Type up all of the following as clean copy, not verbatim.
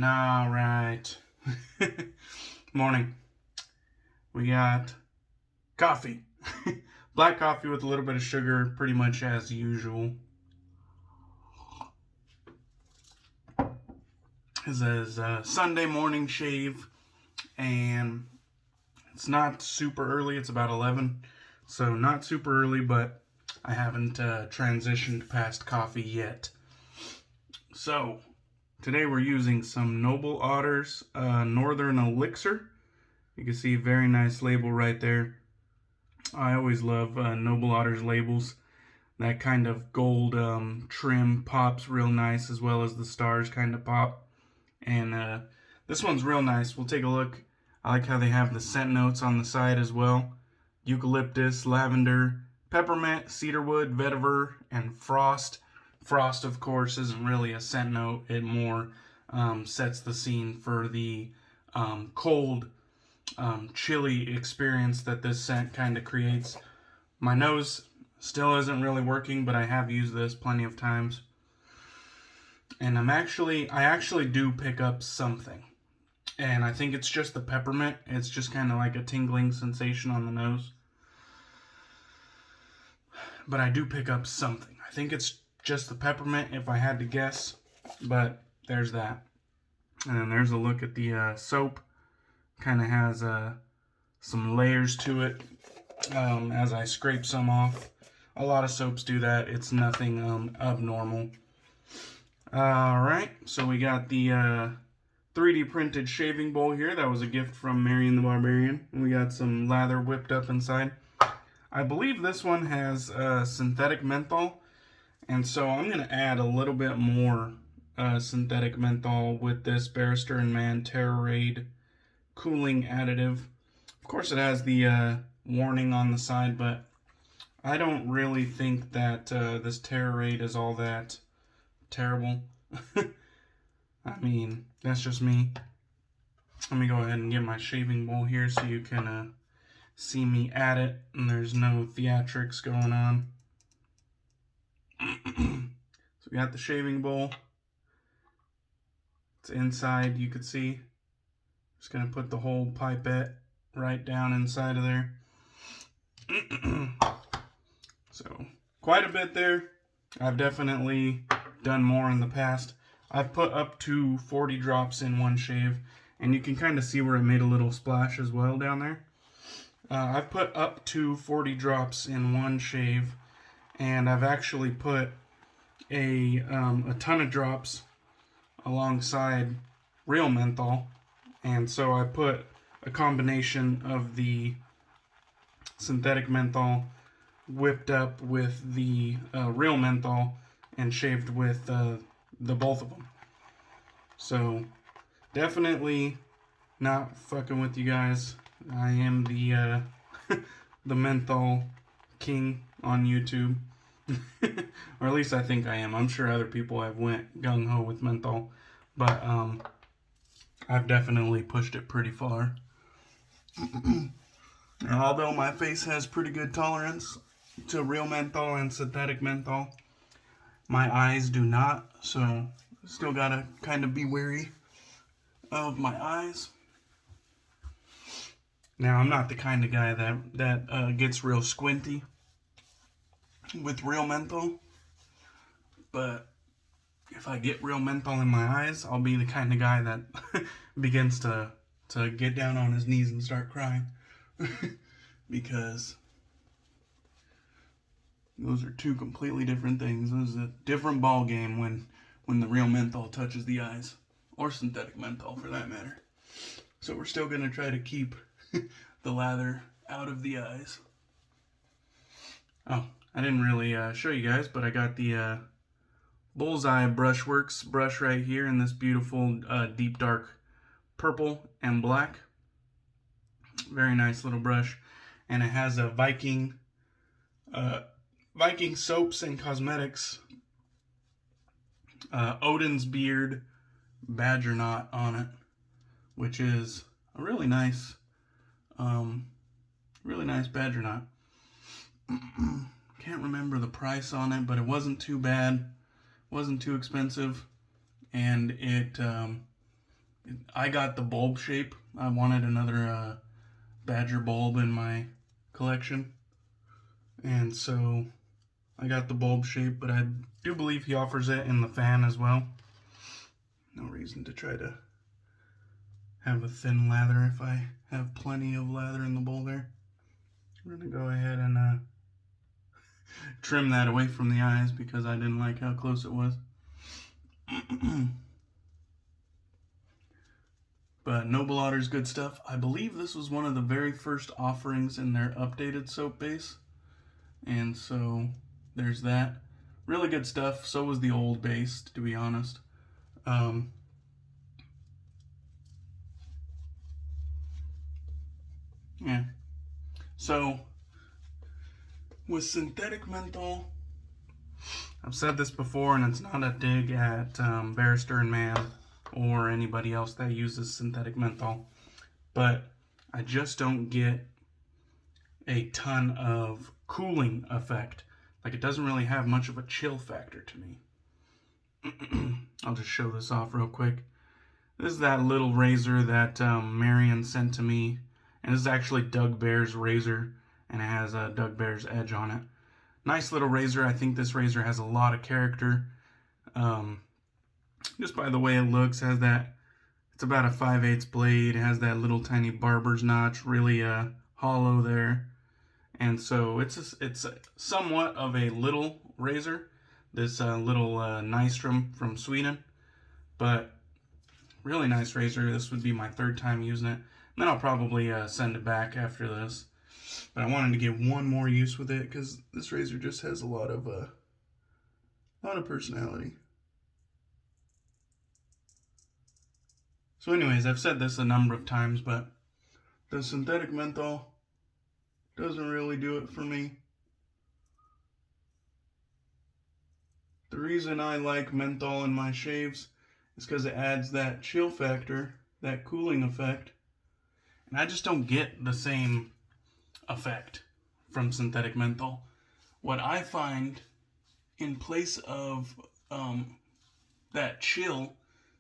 All right. Morning. We got coffee. Black coffee with a little bit of sugar, pretty much as usual. This is a Sunday morning shave, and it's not super early. It's about 11, so not super early, but I haven't transitioned past coffee yet. So today we're using some Noble Otter's Northern Elixir. You can see very nice label right there. I always love Noble Otter's labels. That kind of gold trim pops real nice, as well as the stars kind of pop. And this one's real nice. We'll take a look. I like how they have the scent notes on the side as well. Eucalyptus, lavender, peppermint, cedarwood, vetiver, and frost. Frost, of course, isn't really a scent note. It more sets the scene for the cold, chilly experience that this scent kind of creates. My nose still isn't really working, but I have used this plenty of times. And I actually do pick up something. And I think it's just the peppermint. It's just kind of like a tingling sensation on the nose. But I do pick up something. I think it's just the peppermint if I had to guess. But there's that. And then there's a look at the soap. Kind of has some layers to it as I scrape some off. A lot of soaps do that. It's nothing abnormal. Alright, so we got the 3D printed shaving bowl here. That was a gift from Marion the Barbarian. And we got some lather whipped up inside. I believe this one has synthetic menthol. And so I'm going to add a little bit more synthetic menthol with this Barrister and Mann Terrorade cooling additive. Of course it has the warning on the side, but I don't really think that this Terrorade is all that terrible. I mean, that's just me. Let me go ahead and get my shaving bowl here so you can see me at it and there's no theatrics going on. So we got the shaving bowl. It's inside, you could see. Just gonna put the whole pipette right down inside of there. So quite a bit there. I've definitely done more in the past. I've put up to 40 drops in one shave, and you can kind of see where it made a little splash as well down there. I've put up to 40 drops in one shave, and I've actually put a ton of drops alongside real menthol. And so I put a combination of the synthetic menthol whipped up with the real menthol and shaved with the both of them. So definitely not fucking with you guys. I am the the menthol king on YouTube. Or at least I think I am. I'm sure other people have went gung-ho with menthol. But I've definitely pushed it pretty far. And although my face has pretty good tolerance to real menthol and synthetic menthol, my eyes do not, so still gotta kind of be wary of my eyes. Now, I'm not the kind of guy that gets real squinty with real menthol, but if I get real menthol in my eyes, I'll be the kind of guy that begins to get down on his knees and start crying. Because those are two completely different things. This is a different ball game when the real menthol touches the eyes. Or synthetic menthol, for that matter. So we're still going to try to keep the lather out of the eyes. Oh, I didn't really show you guys, but I got the Bullseye Brushworks brush right here in this beautiful deep dark purple and black. Very nice little brush. And it has a Viking soaps and cosmetics Odin's beard badger knot on it, which is a really nice badger knot. Can't remember the price on it, but it wasn't too bad, wasn't too expensive, and it I got the bulb shape. I wanted another Badger bulb in my collection. And so I got the bulb shape, but I do believe he offers it in the fan as well. No reason to try to have a thin lather if I have plenty of lather in the bowl there. I'm going to go ahead and trim that away from the eyes because I didn't like how close it was. But Noble Otter's good stuff. I believe this was one of the very first offerings in their updated soap base. And so there's that. Really good stuff. So was the old base, to be honest. Yeah. So with synthetic menthol, I've said this before, and it's not a dig at Barrister and Mann or anybody else that uses synthetic menthol, but I just don't get a ton of cooling effect. Like, it doesn't really have much of a chill factor to me. I'll just show this off real quick. This is that little razor that Marion sent to me, and this is actually Doug Bear's razor, and it has a Doug Bear's edge on it. Nice little razor. I think this razor has a lot of character. Just by the way it looks, has that, it's about a 5/8 blade, it has that little tiny barber's notch, really hollow there. And so it's somewhat of a little razor, this little Neistrom from Sweden, but really nice razor. This would be my third time using it. And then I'll probably send it back after this. But I wanted to get one more use with it because this razor just has a lot of personality. So anyways, I've said this a number of times, but the synthetic menthol doesn't really do it for me. The reason I like menthol in my shaves is because it adds that chill factor, that cooling effect, and I just don't get the same effect from synthetic menthol. What I find in place of that chill,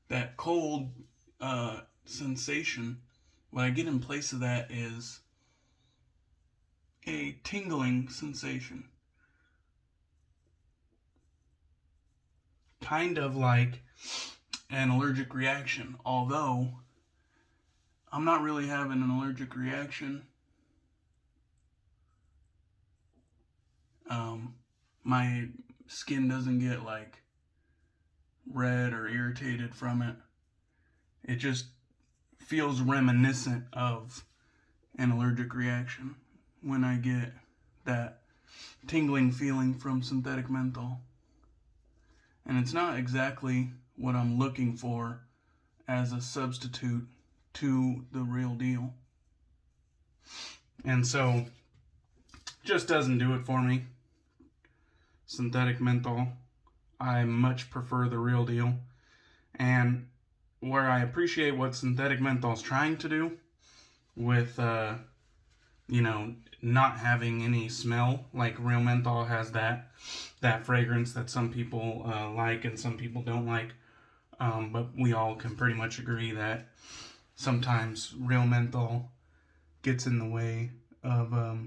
that cold sensation, what I get in place of that is a tingling sensation. Kind of like an allergic reaction, although I'm not really having an allergic reaction. My skin doesn't get like red or irritated from it. It just feels reminiscent of an allergic reaction when I get that tingling feeling from synthetic menthol. And it's not exactly what I'm looking for as a substitute to the real deal. And so, just doesn't do it for me. Synthetic menthol, I much prefer the real deal. And where I appreciate what synthetic menthol is trying to do with, not having any smell, like real menthol has that fragrance that some people like and some people don't like. But we all can pretty much agree that sometimes real menthol gets in the way of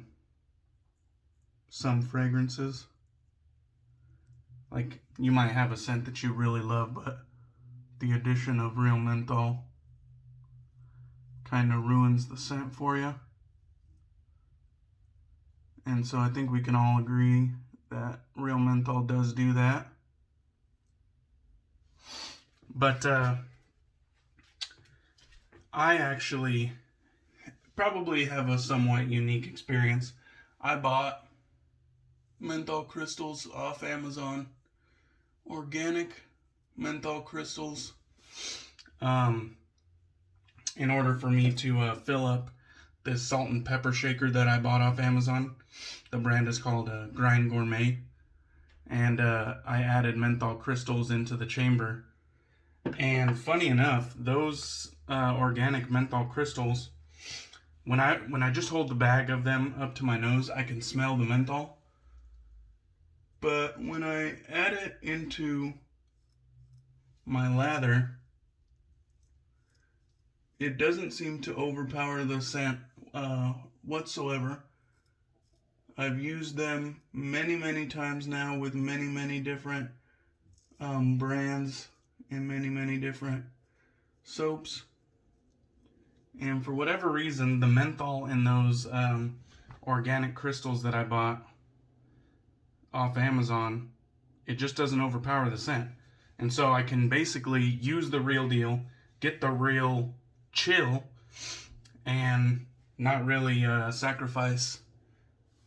some fragrances. Like, you might have a scent that you really love, but the addition of real menthol kind of ruins the scent for you. And so I think we can all agree that real menthol does do that. But I actually probably have a somewhat unique experience. I bought menthol crystals off Amazon, organic menthol crystals, in order for me to fill up this salt and pepper shaker that I bought off Amazon. The brand is called Grind Gourmet, and I added menthol crystals into the chamber. And funny enough, those organic menthol crystals, when I just hold the bag of them up to my nose, I can smell the menthol. But when I add it into my lather, it doesn't seem to overpower the scent whatsoever. I've used them many times now with many different brands and many different soaps. And for whatever reason, the menthol in those organic crystals that I bought off Amazon, it just doesn't overpower the scent. And so I can basically use the real deal, get the real chill, and not really sacrifice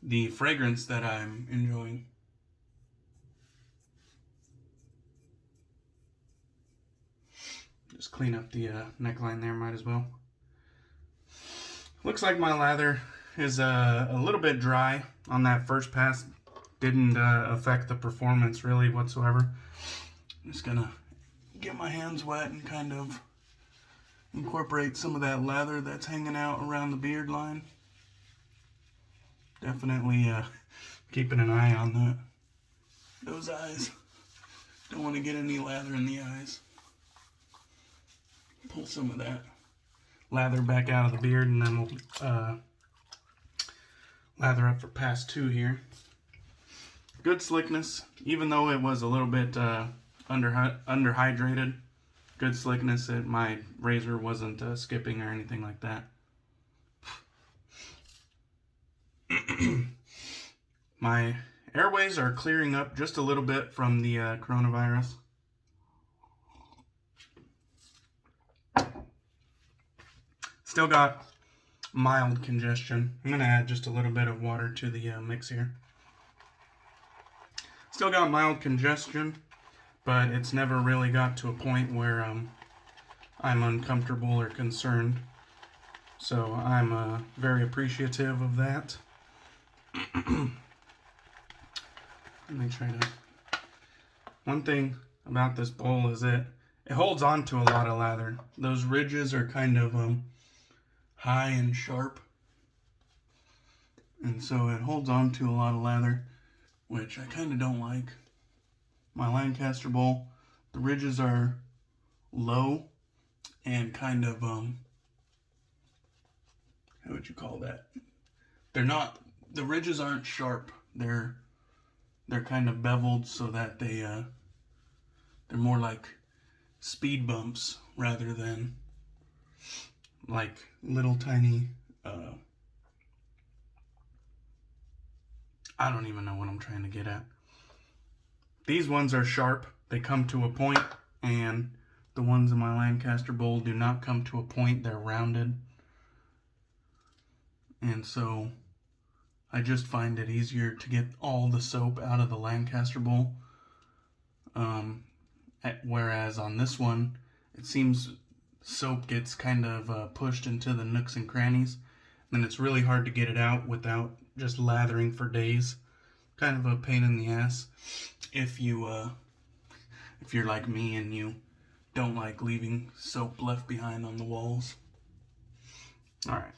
the fragrance that I'm enjoying. Just clean up the neckline there, might as well. Looks like my lather is a little bit dry on that first pass. Didn't affect the performance really whatsoever. I'm just gonna get my hands wet and kind of incorporate some of that lather that's hanging out around the beard line. Definitely keeping an eye on those eyes. Don't want to get any lather in the eyes. Pull some of that lather back out of the beard, and then we'll lather up for pass 2 here. Good slickness, even though it was a little bit underhydrated. Good slickness. My razor wasn't skipping or anything like that. My airways are clearing up just a little bit from the coronavirus. Still got mild congestion. I'm going to add just a little bit of water to the mix here. Still got mild congestion, but it's never really got to a point where I'm uncomfortable or concerned. So I'm very appreciative of that. Let me try to... One thing about this bowl is it holds on to a lot of lather. Those ridges are kind of high and sharp, and so it holds on to a lot of lather, which I kind of don't like. My Lancaster bowl, the ridges are low and kind of how would you call that? They're not, the ridges aren't sharp. They're kind of beveled so that they're more like speed bumps rather than like little tiny I don't even know what I'm trying to get at. These ones are sharp. They come to a point, and the ones in my Lancaster bowl do not come to a point. They're rounded. And so I just find it easier to get all the soap out of the Lancaster bowl. Whereas on this one, it seems soap gets kind of pushed into the nooks and crannies. And it's really hard to get it out without just lathering for days. Kind of a pain in the ass if you're like me and you don't like leaving soap left behind on the walls. Alright,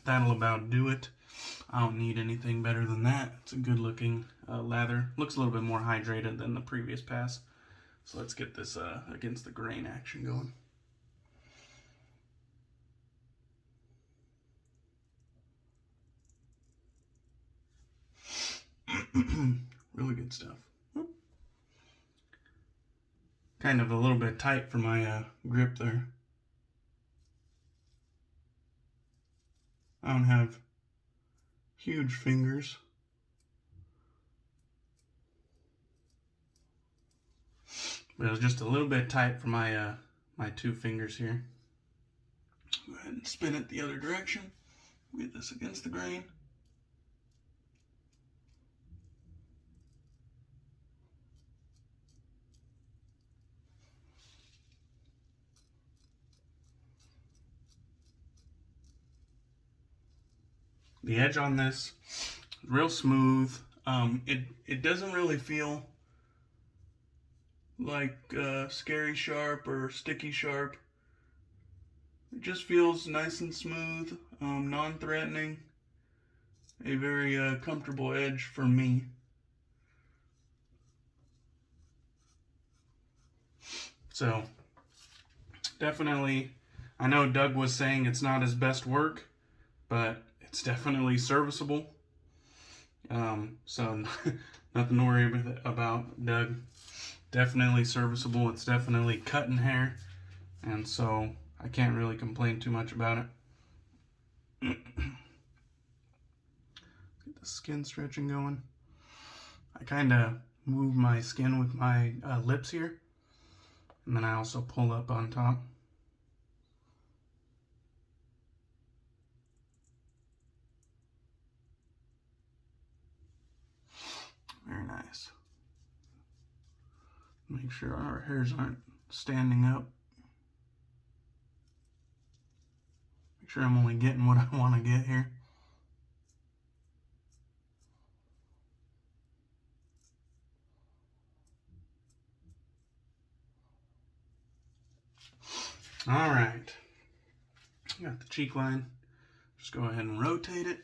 that'll about do it. I don't need anything better than that. It's a good looking lather. Looks a little bit more hydrated than the previous pass. So let's get this against the grain action going. Really good stuff. Kind of a little bit tight for my grip there. I don't have huge fingers. But it was just a little bit tight for my my 2 fingers here. Go ahead and spin it the other direction. Get this against the grain. The edge on this, real smooth. It doesn't really feel like scary sharp or sticky sharp. It just feels nice and smooth, non-threatening. A very comfortable edge for me. So, definitely I know Doug was saying it's not his best work, but it's definitely serviceable. So nothing to worry about, Doug. Definitely serviceable. It's definitely cutting hair, and so I can't really complain too much about it. Get the skin stretching going. I kind of move my skin with my lips here, and then I also pull up on top. Very nice. Make sure our hairs aren't standing up. Make sure I'm only getting what I want to get here. All right. Got the cheek line. Just go ahead and rotate it.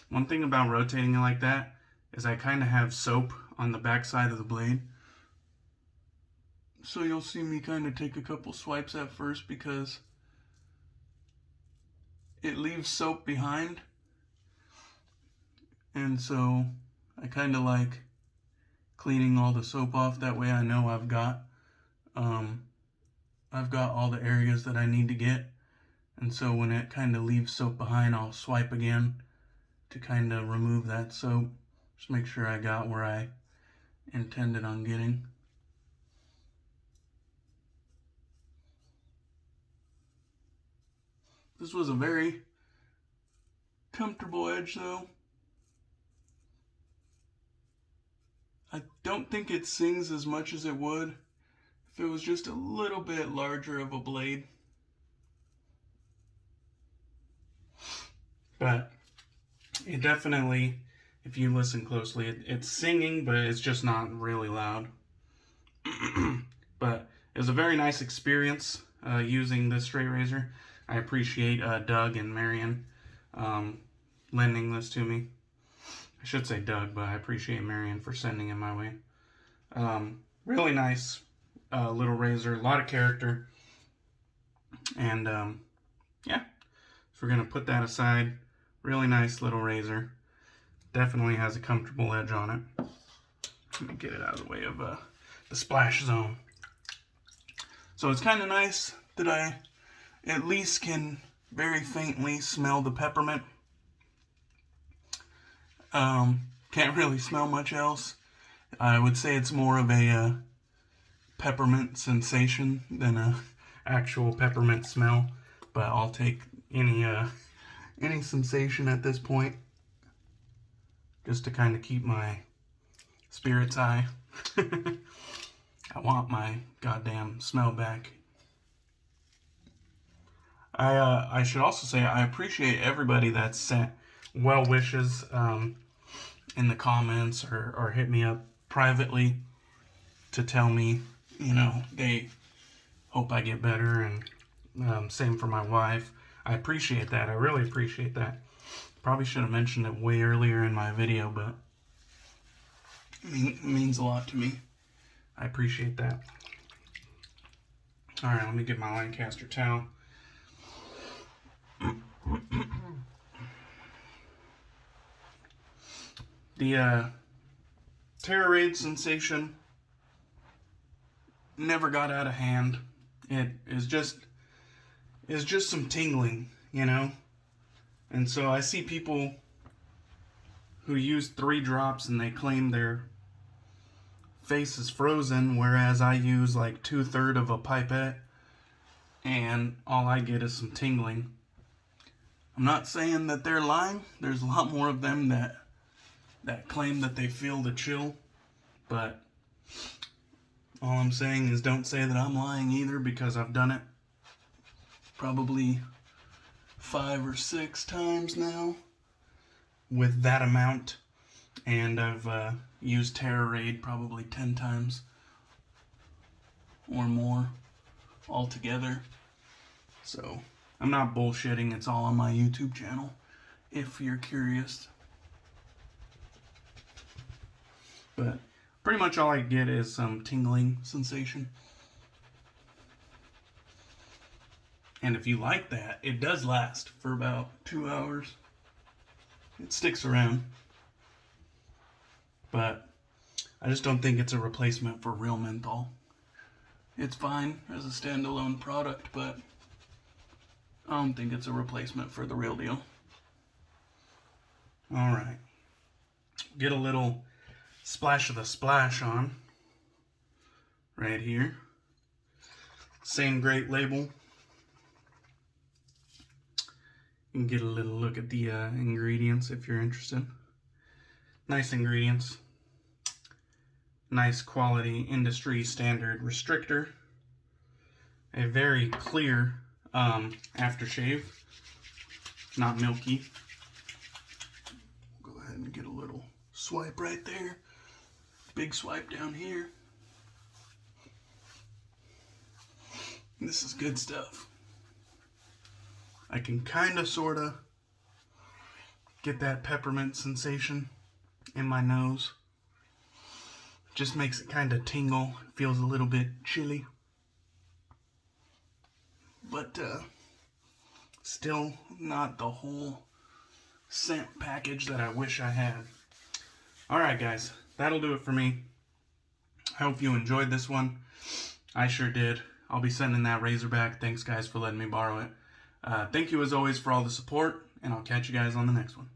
One thing about rotating it like that is I kind of have soap on the back side of the blade. So you'll see me kind of take a couple swipes at first because it leaves soap behind. And so I kind of like cleaning all the soap off. That way I know I've got all the areas that I need to get. And so when it kind of leaves soap behind, I'll swipe again to kind of remove that soap. Just make sure I got where I intended on getting. This was a very comfortable edge though. I don't think it sings as much as it would if it was just a little bit larger of a blade. But it definitely, if you listen closely, it's singing, but it's just not really loud. But it was a very nice experience using this straight razor. I appreciate Doug and Marion lending this to me. I should say Doug, but I appreciate Marion for sending it my way. Really nice little razor, a lot of character. And yeah, so we're going to put that aside. Really nice little razor. Definitely has a comfortable edge on it. Let me get it out of the way of the splash zone. So it's kind of nice that I at least can very faintly smell the peppermint. Can't really smell much else. I would say it's more of a peppermint sensation than a actual peppermint smell, but I'll take any sensation at this point just to kind of keep my spirits high. I want my goddamn smell back. I should also say I appreciate everybody that's sent well wishes in the comments or hit me up privately to tell me, you know, they hope I get better, and same for my wife. I appreciate that. I really appreciate that. Probably should have mentioned it way earlier in my video, but it means a lot to me. I appreciate that. All right, let me get my Lancaster towel. The Terrorade sensation never got out of hand. It is just some tingling, you know? And so I see people who use 3 drops and they claim their face is frozen, whereas I use like 2/3 of a pipette and all I get is some tingling. I'm not saying that they're lying. There's a lot more of them that claim that they feel the chill, but all I'm saying is don't say that I'm lying either, because I've done it probably 5 or 6 times now with that amount, and I've used Terrorade probably 10 times or more altogether. So I'm not bullshitting. It's all on my YouTube channel if you're curious. But pretty much all I get is some tingling sensation. And if you like that, it does last for about 2 hours. It sticks around. But I just don't think it's a replacement for real menthol. It's fine as a standalone product, but I don't think it's a replacement for the real deal. Alright. Get a little splash of the splash on. Right here. Same great label. You can get a little look at the ingredients if you're interested. Nice ingredients. Nice quality industry standard restrictor. A very clear aftershave. Not milky. Go ahead and get a little swipe right there. Big swipe down here. This is good stuff. I can kind of, sort of get that peppermint sensation in my nose. Just makes it kind of tingle. Feels a little bit chilly. But still not the whole scent package that I wish I had. Alright guys, that'll do it for me. I hope you enjoyed this one. I sure did. I'll be sending that razor back. Thanks guys for letting me borrow it. Thank you as always for all the support, and I'll catch you guys on the next one.